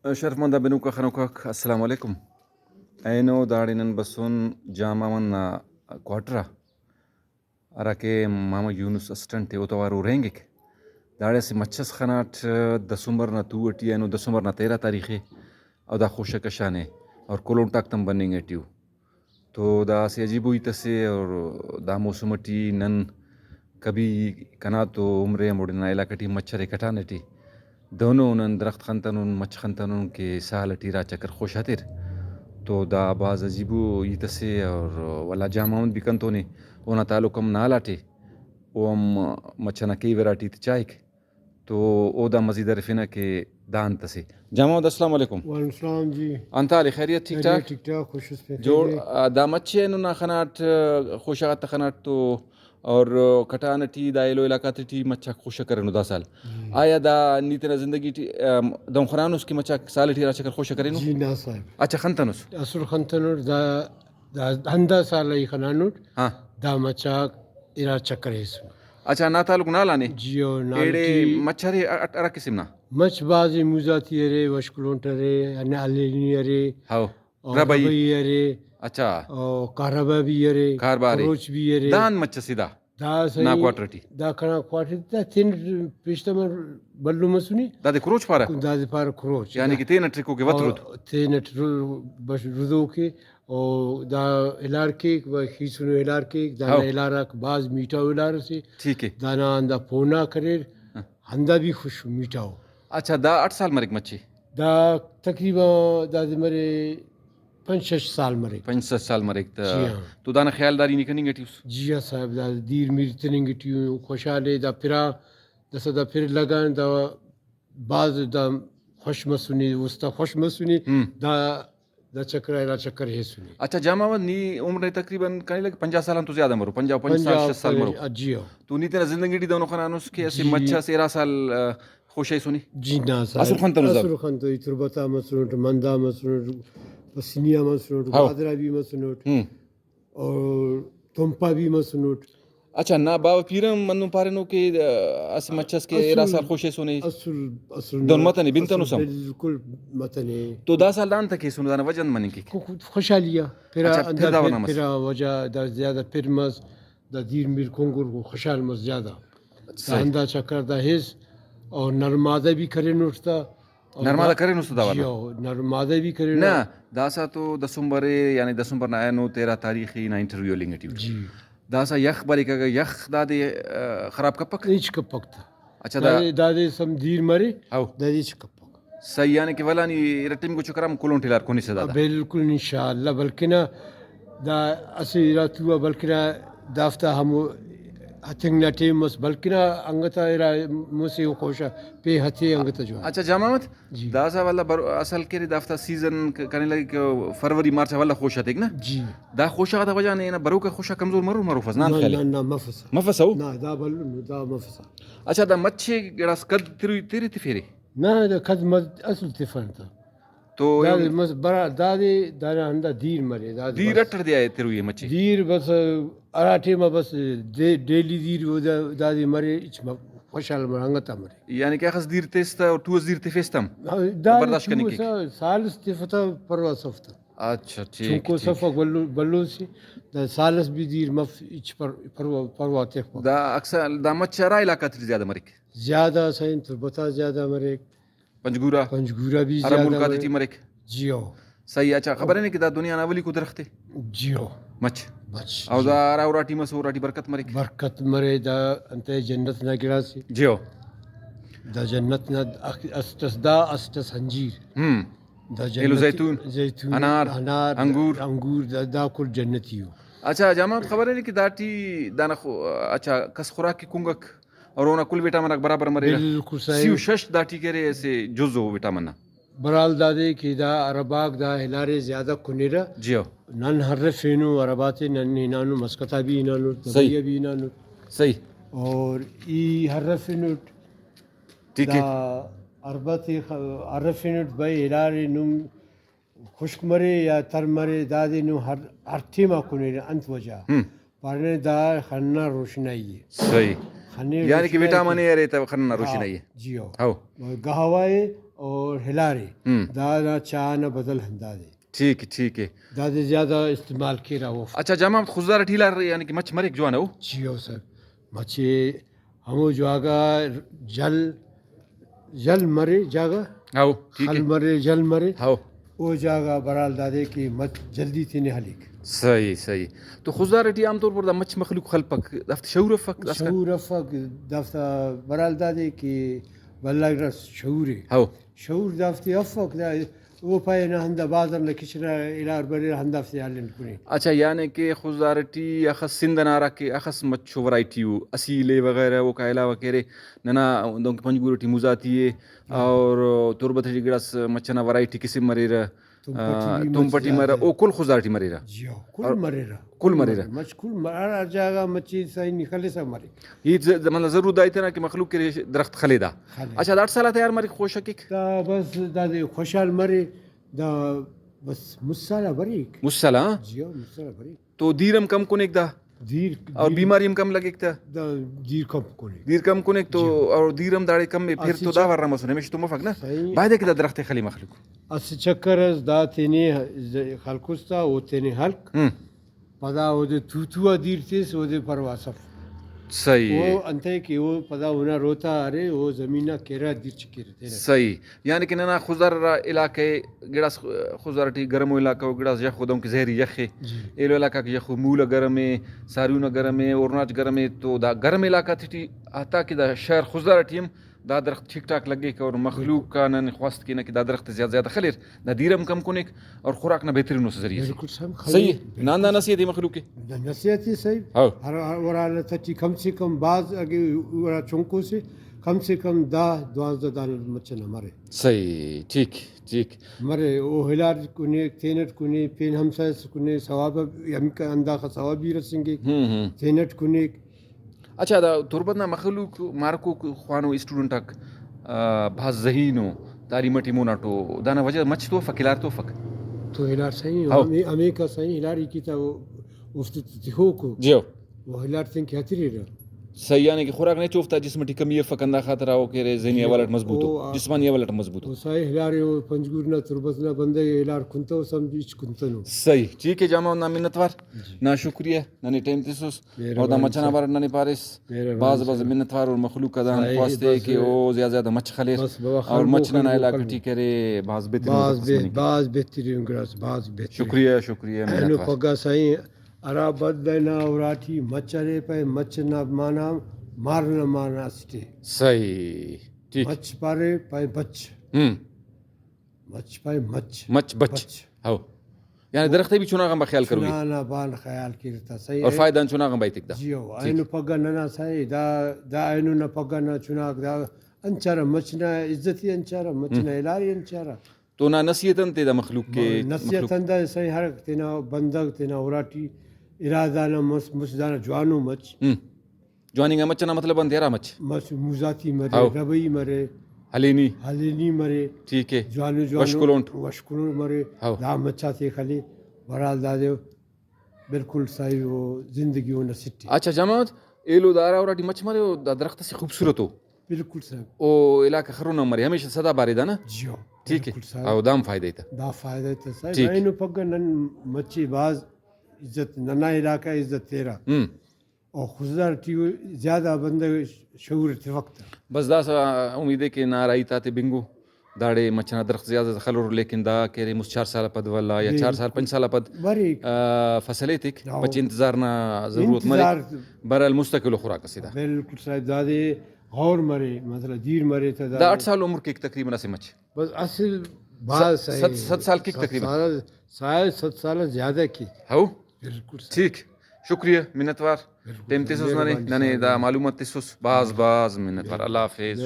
شرف مند بنوك خنوكك السلام عليكم. اينو دارينن بسون جامع من كواترا اراكي ماما يونس اسستنت اوتوارو رينجك داڑے سے مچھس خناٹ دسمبر نہ توٹی اینو دسمبر نہ 13 تاریخ او دا خوش کشانے اور کولون ٹاک تم بننگ ایٹیو تو دا سی عجیب ہوئی تسے اور دا موسمٹی نن کبھی کنا تو عمرے مڑنا علاقٹی مچھرے کٹانٹی دونوں نن درخت خنتنون مچ خنتنون کے سالٹی را چکر خوش ہتر تو دا باز عجیبو ایتسے اور ولا جامعون بھی کنتونے اونا تعلقم نالاٹے اوم مچھنا کئی ویرائٹی چائک تو او دا مزید رفنا کہ دان تسے جامع السلام علیکم. وعلیکم السلام جی. انت علی خیریت ٹھیک ٹھاک؟ ٹھیک ٹھاک خوش اس پہ جوڑ دا مچھے نو نا خناٹ خوشات خناٹ تو اور کٹانٹی دا ایلو علاقہ تی مچھا خوش کرنو دا سال آیا دا نیتنا زندگی ٹی دم خرانوس کی مچھا سال ٹی را چکر خوش کرنو جی نا صاحب اچھا خنتنوس اصل خنتنور دا ہندا سال ای خنانوٹ ہاں دا مچا ارا چکر ہے اس اچھا نا تعلق نا لانے جیو ایڑے نالٹی مچھرے ارا قسم نا مچ بازی موزاتی ارے وشکلونٹرے انالینی ارے ہاو اور ربئی ربئی ارے اچھا اور کاربا بھی ارے کاربارے کروچ بھی ارے دان مچ سیدھا دا نا صحیح کوارٹرٹی دا کھنا کوارٹر دا تین پیشتمر بلو مسونی دا دے کروچ پارا دا پار کروچ یعنی کہ تین ٹرکو کے وترود تینٹ بس ردو کے اور دا الار کیک و خیسونو الار کیک دانا الارک باز میٹھاو الار سے ٹھیک ہے دانا اندہ پونا کریر ہندا بھی خوش میٹھاو. اچھا دا 8 سال مرک مچھی دا تقریباً دا مرے 5-6 سال مرے 5-7 سال مرک جی ہاں تو دانا خیالداری نہیں کرنی گٹیوس جی ہاں صاحب دا دیر میر تننگٹیو خوشحالے دا پھرا دسا دا پھر لگان دا بعض دا خوش مسونی وستا خوش مسونی دا چکر ایلا چکر ہے سنی. اچھا جامع نی عمر تقریباً کہنے لگے 50 سال تو زیادہ مرو 50 سال مرو جی ہو تو نی تیرا زندگی ٹی دونوں خنانوس کے اسے مچھا 13 سال خوش ہے سنی جی نا صاحب اصل خنتنو اصل خنتو تربتا مسنوٹ مندا مسنوٹ پسینیا مسنوٹ گادرا بھی مسنوٹ اور تمپا بھی مسنوٹ. اچھا نا بابا پیرم منو پارنو کہ اس مچھس کے 13 سال خوش ہے سنی اصل دون متنی بنتنو سم بالکل متنے تو دا سال دان تک سنو دانا وجن منی کی خوشحالیہ پھر پھر دا ورنہ پھر وجہ دا زیادہ پھر مز دا دیر میر کنگر کو خوشحال مز زیادہ دا ہندا چکر دا حص اور نرمادہ بھی کرے نوٹتا نرمادہ کرے نوٹتا دا جی ہو نرمادہ بھی کرے نا داسا تو دسمبر یعنی دسمبر نا آیا نو 13 تاریخی نا انٹرویو لیں گے جی داسا یخ باری کا یخ دادے خراب کپک نیچ کپک تھا اچھا دادے سم دیر مرے او دادے چ کپک صحیح یعنی کہ ولا نی رٹیم کو چکرام کولون ٹھلار کونی سے دادا بالکل انشاءاللہ بلکہ نا دا اسی راتوا بلکہ نا دافتا ہم ہتنگ نا ٹیمس بلکہ نا انگتا ایرا موسی خوشا پہ ہتے انگتا جو اچھا جامعت داسا والا اصل کے دافتا سیزن کرنے لگے کہ فروری مارچ والا خوش ہتے نا جی دا خوشا دا وجہ نے نا برو کا خوشا کمزور مرو فزنان خیال نا مفسا مفسو نا دا بلو دا مفسا. اچھا دا مچھے گڑاس قد تیری تفیری نا دا خدمت اصل تفن تھا تو دا مس برا دادے دانا ہندا دیر مرے دیر اٹر دیا ہے تیرو یہ مچھی دیر بس اراٹے میں بس ڈیلی دیر وہ دادی مرے خوشحال مرانگتا مرے یعنی کہ خاص دیر تیستا اور تو دیر تفیستم برداشت کرنے کی سالس تفتا پروا صفتا. اچھا ٹھیک چونکو صفق بلو سے دا سالس بھی دیر مف اچ پروا تفتا دا اکثر دا مچھا را علاقہ تری زیادہ مرک زیادہ سین تربتا زیادہ مرے پنجگورا بھی عرب زیادہ ملکاتی ٹی مرک جی ہو صحیح. اچھا خبر ہے نہیں کہ دا دنیا ناولی کو درخت ہے جی ہو مچھ بچ او دا راوراٹی مسوراٹی برکت مرک برکت مرے دا انتے جنت نہ گرا سی جیو دا جنت نہ اسٹس ہنجیر دا ایلو جنت زیتون انار انگور دا کل جنتی ہو. اچھا جامع خبر ہے نہیں کہ داٹی دانا اچھا کس خوراک کی کنگک اور اونا کل وٹامن برابر مرے بالکل سیو شش داٹی کرے ایسے جزو وٹامن برال دادے کی دا عرباک دا ہلارے زیادہ کنیرا جیو نن ہر فینو عرباتے نن ہنانو مسکتا بھی ہنانو طبیعہ بھی ہنانو صحیح اور ای ہر فینو ٹھیک ہے عرباتے ہر فینو بھائی ہلارے نم خشک مرے یا تر مرے دادے نو ہر ٹیمہ کنیرا انت وجہ پارنے دا خننا روشنائی ہے صحیح یعنی کہ وٹامن اے رہتا خننا روشنائی ہے جی ہو ہاو گہوائے اور ہلاری دا چاہ نہ بدل ہندا دے ٹھیک ہے دادے زیادہ استعمال کی رہا وہ اچھا جامع خزدار ٹھیلا یعنی کہ مچ مرک جوان ہو جیو سر مچھے ہمو جو آگا جل مرے جاگا ہاو ٹھیک خل ہے مرے جل مرے ہاو وہ جاگا برال دادے کی مچ جلدی تھی نہلیک صحیح تو خزدار ٹی عام طور پر دا مچ مخلوق خلپک دفت شعور فک شعور افق دفتا برال دادے کی بلّہ رس شعورے ہاو شعور دافتی افق دا وہ پائے نہ ہندا بازر لکشرا الار برے ہندا سے حالن کنی اچھا یعنی کہ خزدارٹی اخس سندھ نارا کے اخس مچو ورائٹی ہو اصیلے وغیرہ وہ کا علاوہ کرے ننا دونک پنجگورٹی مزاتی ہے اور تربت گڑس مچنا ورائٹی قسم مرے رہا تم پٹی مرا او کل خزدارٹی مرے رہا جیو کل مرے رہا کل مرے رہا مچ کل مرا جاگا مچی صحیح نکلے سا مرے یہ مطلب ضرور دائی تھا نا کہ مخلوق کے درخت خلیدا اچھا 8 سالہ تیار مری خوش حقیق دا بس دادے خوشحال مرے دا بس مسالہ بریک مسلہ جیو مسالہ بریک تو دیرم کم کنیک دا دیر اور بیماریم کم لگے تا دا دیر کم کونے دیر کم کنیک تو اور دیرم داڑے کم میں پھر تو دا ورنہ مسئلہ ہمیشہ تو مفق نا باید ہے کہ دا درخت خلی مخلوق اس چکر از دا تینے خلقستا او تینے حلق پدا او دے توتوا دیر تیس او دے پرواسف صحیح وہ انتے کہ وہ پدا ہونا روتا ارے وہ زمینہ کیرا دیر چکی رہتے ہیں صحیح یعنی کہ ننا خزر علاقے گڑاس خزرٹی گرم علاقہ گڑاس یخ دوں کہ زہری یخ ہے ایلو علاقہ کہ یخ مولا گرم ہے ساریونا گرم ہے اورناچ گرم ہے تو دا گرم علاقہ تھی آتا کہ دا شہر خزرٹیم دا درخت ٹھیک ٹھاک لگے کہ اور مخلوق کا نن خواست کی نہ کہ دا درخت زیادہ خلیر دا دیرم کم کنیک اور خوراک نہ بہترین اس ذریعے بالکل صحیح ناندا نصیحت مخلوق کے نصیحتی صحیح ہاں ہر ورا تچی کم سے کم بعض اگے ورا چونکو سے کم دا 12 دان مچنا مرے صحیح ٹھیک مرے او ہلار کنے تینٹ کنے پین ہمسائس کنے ثواب یم کا انداخ ثوابی رسیں گے تینٹ کنے اچھا دا تربت نا مخلوق مارکو خوانو اسٹوڈنٹ اک بہت ذہینو تعلیمٹی موناٹو دانا وجہ مچ تو فکلار تو فک تو ہلار صحیح ہمیں کا صحیح ہلاری کی تا وہ افتتاحو کو جیو وہ ہلار تن کی ہتری رہا صحیح یعنی کہ خوراک نہیں چوفتا جسم ٹی کمی فکندا خاطر ہو کہ ذہنی حوالت مضبوط ہو جسمانی حوالت مضبوط ہو صحیح ہلارے وہ پنجگورنا تربتنا بندے ہلار کنتو سمجھ کنتنو صحیح ٹھیک ہے جامع نا منتوار نا شکریہ ننے ٹائم تسوس اور دا مچنا بار ننے پارس باز منتوار اور مخلوق کا دان واسطے کہ او زیادہ مچ خلیر اور مچنا نا علاقہ ٹھیک کرے باز بہترین گراس باز بہترین شکریہ اینو پگا صحیح ارا بدنا اوراٹی مچرے پہ مچنا مانا مارنا مانا سٹے صحیح ٹھیک مچ پارے پہ بچ مچ پہ مچ بچ ہو یعنی درخت بھی چنا غم خیال کرو چنا بان خیال کرتا صحیح اور فائدہ چنا غم بایتک دا جیو اینو پگا ننا صحیح دا اینو نہ پگا نہ چنا دا انچارا مچنا عزتی انچارا مچنا الاری انچارا تو نا نصیحتن تے دا مخلوق کے نصیحتن دا صحیح ہر تینا بندگ تینا اوراٹی ارادانا مسدانا جوانو مچ جوانی گا مچنا مطلب اندھیرا مچ موزاتی مرے ربئی مرے حلینی مرے ٹھیک ہے جوانو وشکلون مرے دا مچا تھے خلی برال دا دے بالکل صحیح وہ زندگی ہونا سٹی اچھا جماعت ایلو دارا اوراٹی مچ مرے دا درخت سے خوبصورت ہو بالکل صحیح او علاقہ خرونا مرے ہمیشہ صدا بارے دا نا جیو ٹھیک ہے او دام فائدہ تھا دا فائدہ تھا صحیح اینو پگا نن مچی باز عزت ننا علاقہ عزت تیرا اور خزدار ٹی زیادہ بندہ شعور تے وقت بس دا سا امید ہے کہ نارائی تاتے بنگو داڑے مچنا درخت زیادہ خلور لیکن دا کہہ رہے مس 4 سال پد والا یا 4 سال 5 سال پد فصلے تک بچ انتظار نہ ضرورت مرے برال مستقل خوراک سیدھا بالکل صحیح دادے غور مرے مطلب دیر مرے تھا دا 8 سال عمر کے تقریباً اسے مچ بس اصل بات صحیح 7 سال کی تقریباً 7 سال زیادہ کی ہو بالکل ٹھیک شکریہ منتوار ٹیم تسوس ننے دا معلومات تسوس باز منتوار اللہ حافظ.